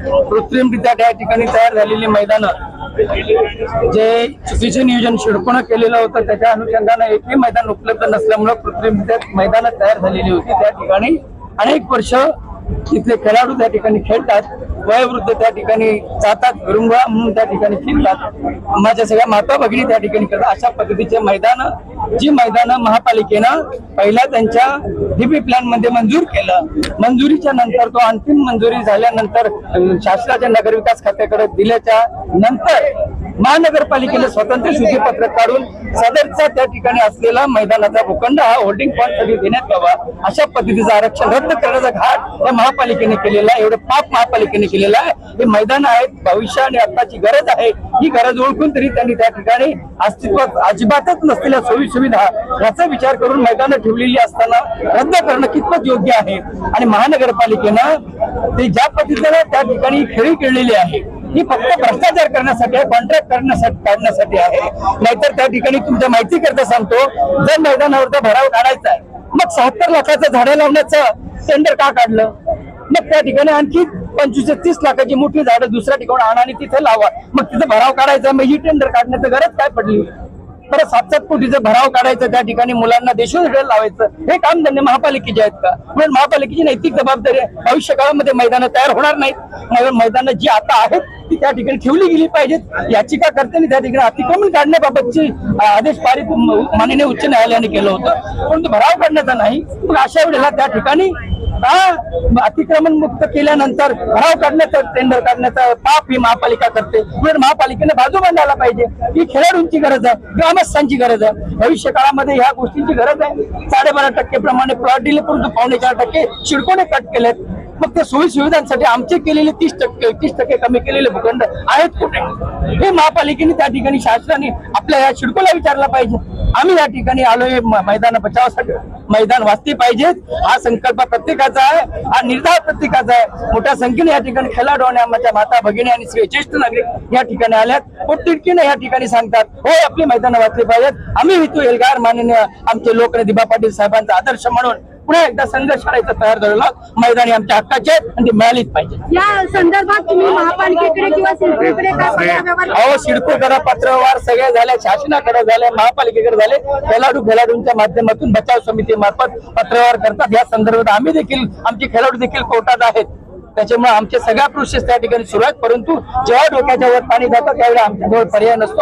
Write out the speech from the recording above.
कृत्रिमरित्या त्या ठिकाणी तयार झालेली मैदानं जे चुकीचे नियोजन शिडकोनं केलेलं होतं त्याच्या अनुषंगाने एकही मैदान उपलब्ध नसल्यामुळे कृत्रिमरित्या मैदानं तयार झालेली होती। त्या ठिकाणी अनेक वर्ष तिथले खेळाडू त्या ठिकाणी खेळतात, वयोवृद्ध त्या ठिकाणी जातात, विरुंगळा म्हणून त्या ठिकाणी फिरतात, माझ्या सगळ्या माता भगिनी त्या ठिकाणी करतात। अशा पद्धतीचे जी मैदानं महापालिकेनं पहिला त्यांच्या डीपी प्लॅन मध्ये मंजूर केलं, मंजुरीच्या नंतर तो अंतिम मंजुरी झाल्यानंतर शासनाच्या नगरविकास खात्याकडे दिल्याच्या नंतर महानगरपालिकेने स्वतंत्र सूचीपत्रक काढून सदरचा त्या ठिकाणी असलेला मैदानाचा भूखंड हा होल्डिंग पॉईंट साठी देण्यात यावा, अशा पद्धतीचं आरक्षण रद्द करण्याचा घाट या महापालिकेने केलेला आहे। एवढं पाप महापालिकेने केलेलं आहे। हे मैदान आहेत, भविष्य आणि आताची गरज आहे, ही गरज ओळखून तरी त्यांनी त्या ठिकाणी अस्तित्वात अजिबातच नसलेल्या सोयी सुविधा याचा विचार करून मैदानं ठेवलेली असताना रद्द करणं कितपत योग्य आहे। आणि महानगरपालिकेनं ते ज्या पद्धतीने त्या ठिकाणी खेळी केलेली आहे ही फक्त भ्रष्टाचार करण्यासाठी आहे, कॉन्ट्रॅक्ट काढण्यासाठी आहे। नाहीतर त्या ठिकाणी तुमच्या माहिती करता सांगतो, जर मैदानावरचा भराव काढायचा आहे मग 76 लाखाचं झाडं लावण्याचं टेंडर का काढलं? मग त्या ठिकाणी आणखी 25 ते 30 लाखाची मोठी झाडं दुसऱ्या ठिकाणी आणा आणि तिथे लावा, मग तिथं भराव काढायचा, मग ही टेंडर काढण्याची गरज काय पडली? बरं 7-7 कोटीचं भराव काढायचं, त्या ठिकाणी मुलांना देशोधडी लावायचं, हे काम धंदे महापालिकेचे आहेत का? म्हणून महापालिकेची नैतिक जबाबदारी आहे। भविष्य काळामध्ये मैदानं तयार होणार नाहीत, मैदानं जी आता आहेत ती त्या ठिकाणी ठेवली गेली पाहिजेत। याचिका करताना त्या ठिकाणी अतिक्रमण काढण्याबाबतची आदेश पारित माननीय उच्च न्यायालयाने केलं होतं, परंतु भराव काढण्याचा नाही। मग अशा वेळेला त्या ठिकाणी अतिक्रमण मुक्त केल्यानंतर भराव काढण्याचं टेंडर काढण्याचं पाप ही महापालिका करते। म्हणून महापालिकेने बाजू बांधायला पाहिजे। ही खेळाडूंची गरज आहे, ग्रामस्थांची गरज आहे, भविष्य काळामध्ये ह्या गोष्टींची गरज आहे। 12.5% प्रमाणे प्लॉट दिले, परंतु 4.25% शिडकोने कट केलेत। मग त्या सोयी सुविधांसाठी आमचे केलेले 30% कमी केलेले भूखंड आहेत कुठे? हे महापालिकेने त्या ठिकाणी शासनाने आपल्या या शिडकोला विचारला पाहिजे। आम्ही या ठिकाणी आलोय मैदान बचावासाठी, मैदान वाचते पाहिजेत हा संकल्प प्रत्येकाचा आहे, हा निर्धार प्रत्येकाचा आहे। मोठ्या संख्येने या ठिकाणी खेळाडू आणि आमच्या माता भगिनी आणि ज्येष्ठ नागरिक या ठिकाणी आल्यात, पोटतिडकीने या ठिकाणी सांगतात हो आपली मैदानं वाचली पाहिजेत। आम्ही हेतू एल्गार माननीय आमचे लोकनेते दिबा पाटील साहेबांचा आदर्श म्हणून पुन्हा एकदा संघर्ष करायचा तयार झालेला मैदानी आमच्या हक्काचे आणि ते मिळालीच पाहिजे। या संदर्भात तुम्ही महापालिकेकडे किंवा सिडकोकडे काय सिडको करा, पत्रव्यवहार सगळे झाले, शासनाकडे झाले, महापालिकेकडे झाले, खेळाडूंच्या माध्यमातून बचाव समिती मार्फत पत्रव्यवहार करतात। या संदर्भात आम्ही देखील आमचे खेळाडू देखील कोर्टात आहेत, त्याच्यामुळे आमच्या सगळ्या प्रोसेस त्या ठिकाणी सुरू आहेत। परंतु जेव्हा डोक्याच्या वर पाणी जातं त्यावेळी आमच्याजवळ पर्याय नसतो।